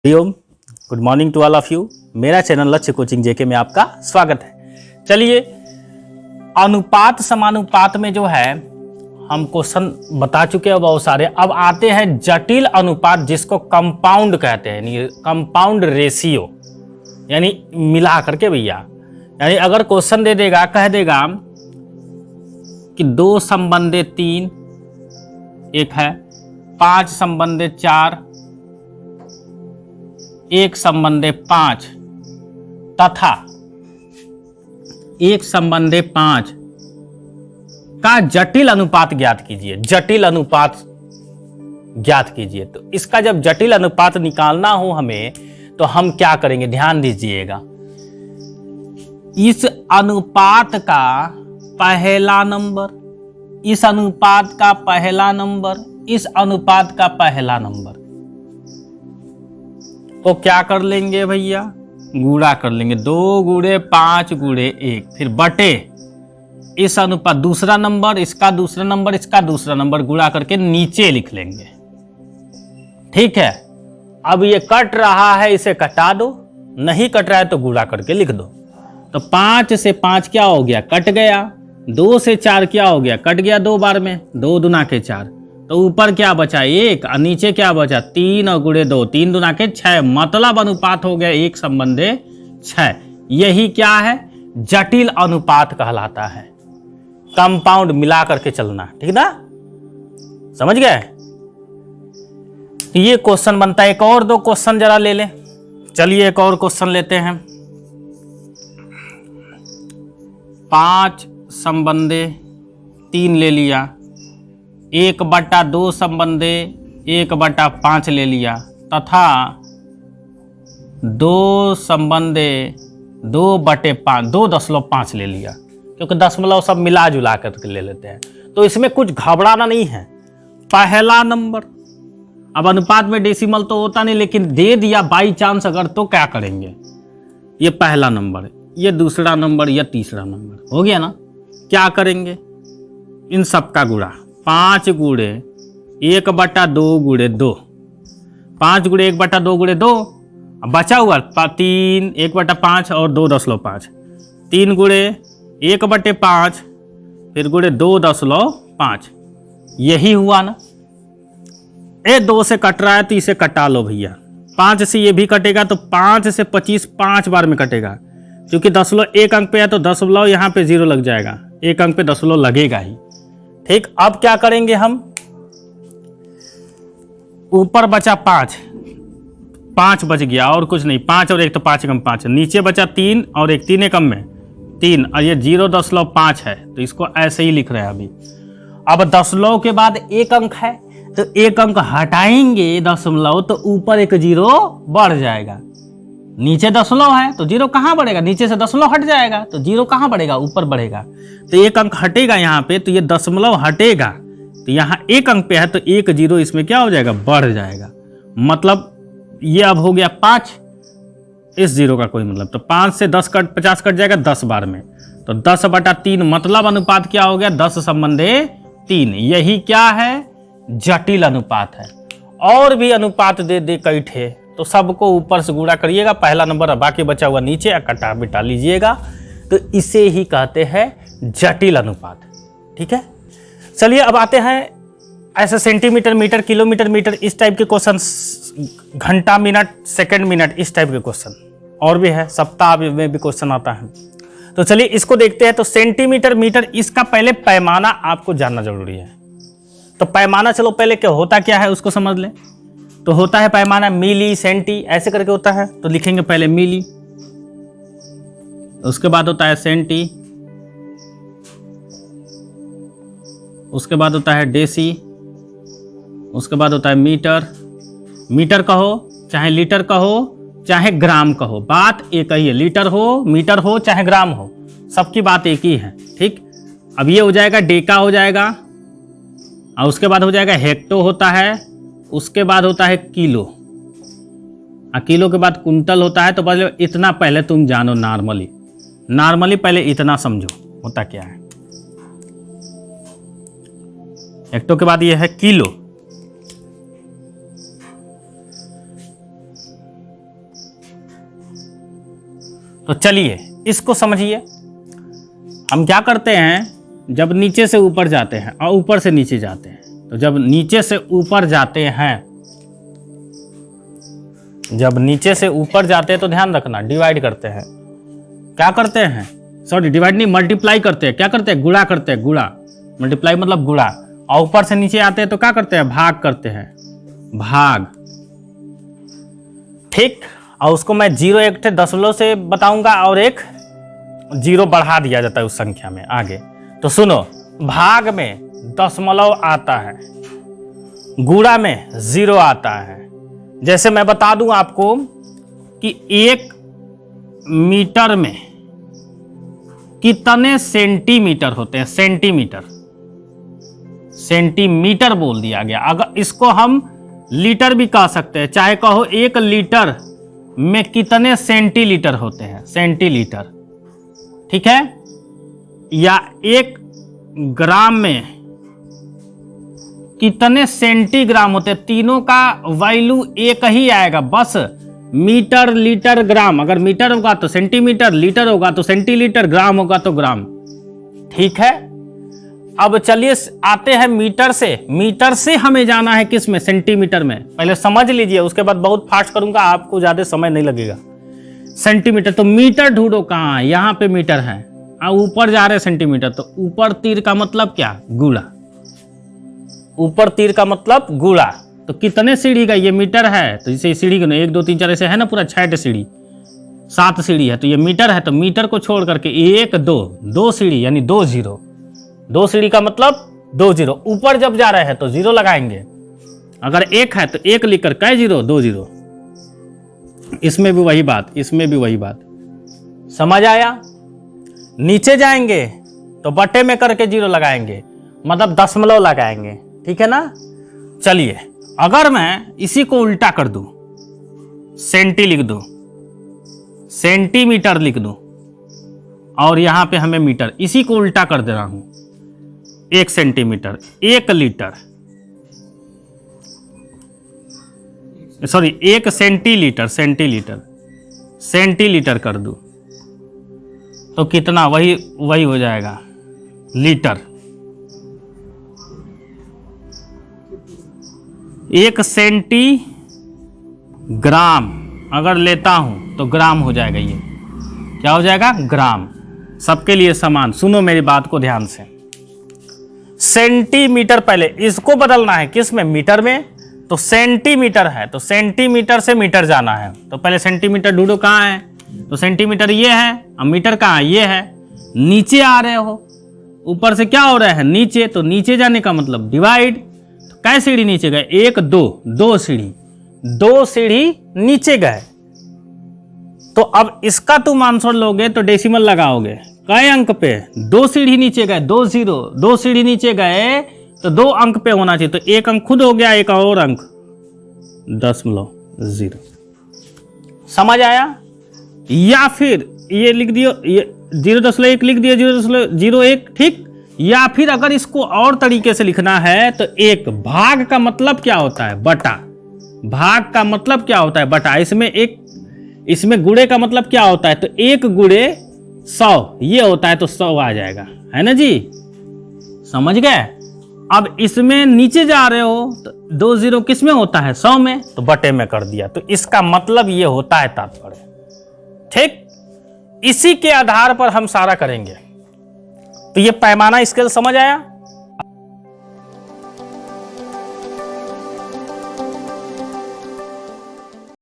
Hariom, good morning to all of you. मेरा channel Lakshya coaching JK में आपका स्वागत है। चलिए, अनुपात समानुपात में जो है हम क्वेश्चन बता चुके हैं बहुत सारे। अब आते हैं जटिल अनुपात, जिसको कंपाउंड कहते हैं, कंपाउंड रेशियो, यानी मिला करके भैया। यानी अगर क्वेश्चन दे देगा, कह देगा कि 2 संबंधे 3 एक है, 5 संबंधे 4, 1 संबंधे 5 तथा 1 संबंधे 5 का जटिल अनुपात ज्ञात कीजिए। जटिल अनुपात ज्ञात कीजिए। तो इसका जब जटिल अनुपात निकालना हो हमें, तो हम क्या करेंगे, ध्यान दीजिएगा। इस अनुपात का पहला नंबर, इस अनुपात का पहला नंबर, इस अनुपात का पहला नंबर तो क्या कर लेंगे भैया, गुणा कर लेंगे। 2 गुणे 5 गुणे 1, फिर बटे इस अनुपात दूसरा नंबर, इसका दूसरा नंबर, इसका दूसरा नंबर, गुणा करके नीचे लिख लेंगे। ठीक है। अब ये कट रहा है, इसे कटा दो, नहीं कट रहा है तो गुणा करके लिख दो। तो 5 से 5 क्या हो गया, कट गया। 2 से 4 क्या हो गया, कट गया 2 बार में, 2 दूना के 4। तो ऊपर क्या बचा 1 और नीचे क्या बचा 3 और गुणे 2, 3 दूना के 6। मतलब अनुपात हो गया 1 संबंधे 6। यही क्या है, जटिल अनुपात कहलाता है। कंपाउंड मिला करके चलना, ठीक ना, समझ गए। ये क्वेश्चन बनता है। एक और 2 क्वेश्चन जरा ले लें। चलिए एक और क्वेश्चन लेते हैं। 5 संबंधे 3 ले लिया, 1/2 संबंधे 1/5 ले लिया तथा 2 संबंधे 2/5 2.5 ले लिया, क्योंकि दशमलव सब मिला जुला करके ले लेते हैं। तो इसमें कुछ घबराना नहीं है। पहला नंबर, अब अनुपात में डेसिमल तो होता नहीं, लेकिन दे दिया बाई चांस अगर, तो क्या करेंगे, ये पहला नंबर, ये दूसरा नंबर, ये तीसरा नंबर हो गया ना। क्या करेंगे, इन सब का गुणा। 5 गुणे 1/2 गुणे 2, 5 गुणे 1/2 गुणे 2, बचा हुआ 3, 1/5 और 2.5, 3 गुणे 1/5 फिर गुणे 2.5, यही हुआ ना। 2 से कट रहा है तो इसे कटा लो भैया। 5 से ये भी कटेगा, तो 5 से 25 5 बार में कटेगा। क्योंकि दशमलव 1 अंक पे है तो दशमलव यहाँ पे 0 लग जाएगा, 1 अंक पे दशमलव लगेगा ही। ठीक। अब क्या करेंगे हम, ऊपर बचा 5 बच गया और कुछ नहीं, 5 और 1 तो 5 कम 5, नीचे बचा 3 और 1, 3 कम में 3, और ये 0.5 है, तो इसको ऐसे ही लिख रहे हैं अभी। अब दशमलव के बाद 1 अंक है, तो 1 अंक हटाएंगे दशमलव, तो ऊपर 1 0 बढ़ जाएगा। नीचे दशमलव है तो 0 कहाँ बढ़ेगा, नीचे से दशमलव हट जाएगा, तो 0 कहाँ बढ़ेगा, ऊपर बढ़ेगा। तो 1 अंक हटेगा यहाँ पे, तो ये दशमलव हटेगा, तो यहाँ 1 अंक पे है, तो 1 0 इसमें क्या हो जाएगा, बढ़ जाएगा। मतलब ये अब हो गया 5, इस 0 का कोई मतलब, तो 5 से 50 कट जाएगा 10 बार में, तो 10/3। मतलब अनुपात क्या हो गया, 10 संबंधे 3। यही क्या है, जटिल अनुपात है। और भी अनुपात दे दे कई ठे, तो सबको ऊपर से गुणा करिएगा, पहला नंबर बाकी बचा हुआ नीचे कटा बिटा लीजिएगा। तो इसे ही कहते हैं जटिल अनुपात। ठीक है। चलिए अब आते हैं ऐसे सेंटीमीटर, मीटर, किलोमीटर, मीटर, इस टाइप के क्वेश्चन, घंटा, मिनट, सेकंड, मिनट, इस टाइप के क्वेश्चन और भी है। सप्ताह में भी क्वेश्चन आता है। तो चलिए इसको देखते हैं। तो सेंटीमीटर, मीटर, इसका पहले पैमाना आपको जानना जरूरी है। तो पैमाना, चलो पहले क्या होता क्या है उसको समझ लें। तो होता है पैमाना मिली, सेंटी, ऐसे करके होता है। तो लिखेंगे पहले मिली, उसके बाद होता है सेंटी, उसके बाद होता है डेसी, उसके बाद होता है मीटर। मीटर कहो चाहे लीटर कहो चाहे ग्राम कहो, बात एक ही है। लीटर हो, मीटर हो, चाहे ग्राम हो, सबकी बात एक ही है। ठीक। अब ये हो जाएगा डेका हो जाएगा, और उसके बाद हो जाएगा हेक्टो होता है, उसके बाद होता है किलो, और किलो के बाद कुंटल होता है। तो बस इतना पहले तुम जानो, नॉर्मली पहले इतना समझो होता क्या है। हेक्टो के बाद ये है किलो, तो चलिए इसको समझिए। हम क्या करते हैं, जब नीचे से ऊपर जाते हैं और ऊपर से नीचे जाते हैं, तो जब नीचे से ऊपर जाते हैं, तो ध्यान रखना डिवाइड करते हैं। क्या करते हैं, सॉरी डिवाइड नहीं, मल्टीप्लाई करते हैं। क्या करते हैं, गुणा करते हैं, गुणा, मल्टीप्लाई मतलब गुणा। और ऊपर से नीचे आते हैं तो क्या करते हैं, भाग करते हैं, भाग। ठीक, और उसको मैं 0 एक थे दशमलव से बताऊंगा और एक 0 बढ़ा दिया जाता है उस संख्या में आगे। तो सुनो, भाग में दशमलव आता है, गुणा में 0 आता है। जैसे मैं बता दूं आपको कि 1 मीटर में कितने सेंटीमीटर होते हैं, सेंटीमीटर बोल दिया गया। अगर इसको हम लीटर भी कह सकते हैं, चाहे कहो 1 लीटर में कितने सेंटीलीटर होते हैं, सेंटीलीटर, ठीक है। या 1 ग्राम में कितने सेंटीग्राम होते हैं, तीनों का वैल्यू एक ही आएगा बस। मीटर, लीटर, ग्राम, अगर मीटर होगा तो सेंटीमीटर, लीटर होगा तो सेंटीलीटर, ग्राम होगा तो ग्राम। ठीक है, अब चलिए आते हैं मीटर से हमें जाना है किस में, सेंटीमीटर में। पहले समझ लीजिए, उसके बाद बहुत फास्ट करूंगा, आपको ज्यादा समय नहीं लगेगा। सेंटीमीटर, तो मीटर ढूंढो कहाँ, यहां पे मीटर है, ऊपर जा रहे सेंटीमीटर, तो ऊपर तीर का मतलब क्या, गुणा। ऊपर तीर का मतलब गुणा। तो कितने सीढ़ी का, ये मीटर है तो इसे सीढ़ी का 1 2 3 4 ऐसे है ना, पूरा 6 सीढ़ी, 7 सीढ़ी है, तो ये मीटर है, तो मीटर को छोड़ करके 1 2 सीढ़ी यानी 2 0, 2 सीढ़ी का मतलब 2 0। ऊपर जब जा रहे हैं तो 0 लगाएंगे, अगर 1 है तो 1 लिखकर कै 0, 2 0। इसमें भी वही बात, समझ आया। नीचे जाएंगे तो बटे में करके 0 लगाएंगे, मतलब दशमलव लगाएंगे, ठीक है ना। चलिए, अगर मैं इसी को उल्टा कर दूं, सेंटी लिख दूं, सेंटीमीटर लिख दूं, और यहां पे हमें मीटर, इसी को उल्टा कर दे रहा हूं। 1 सेंटीमीटर, 1 लीटर, सॉरी 1 सेंटीलीटर कर दूं तो कितना, वही हो जाएगा लीटर। 1 सेंटीग्राम अगर लेता हूं तो ग्राम हो जाएगा। ये क्या हो जाएगा, ग्राम। सबके लिए समान, सुनो मेरी बात को ध्यान से। सेंटीमीटर, पहले इसको बदलना है किस में, मीटर में। तो सेंटीमीटर है तो सेंटीमीटर से मीटर जाना है, तो पहले सेंटीमीटर ढूंढो कहाँ है, तो सेंटीमीटर ये है, अब मीटर कहाँ है, ये है। नीचे आ रहे हो, ऊपर से क्या हो रहा है, नीचे, तो नीचे जाने का मतलब डिवाइड। तो कै सीढ़ी नीचे गए, 1 2 सीढ़ी, 2 सीढ़ी नीचे गए। तो अब इसका तुम आंसर लोगे तो डेसिमल लगाओगे, कई अंक पे, 2 सीढ़ी नीचे गए, 2 0, 2 सीढ़ी नीचे गए तो 2 अंक पे होना चाहिए, तो 1 अंक खुद हो गया, एक और अंक 0.0। समझ आया। या फिर ये लिख दियो, ये 0.1 लिख दिया, 0.01, ठीक। या फिर अगर इसको और तरीके से लिखना है तो एक भाग का मतलब क्या होता है, बटा। भाग का मतलब क्या होता है, बटा। इसमें गुणे का मतलब क्या होता है, तो 1 गुणे 100 ये होता है, तो 100 आ जाएगा, है ना जी, समझ गए। अब इसमें नीचे जा रहे हो तो 2 0 किस में होता है, 100 में, तो बटे में कर दिया, तो इसका मतलब ये होता है तात्पर्य। ठीक, इसी के आधार पर हम सारा करेंगे। तो ये पैमाना स्केल समझ आया।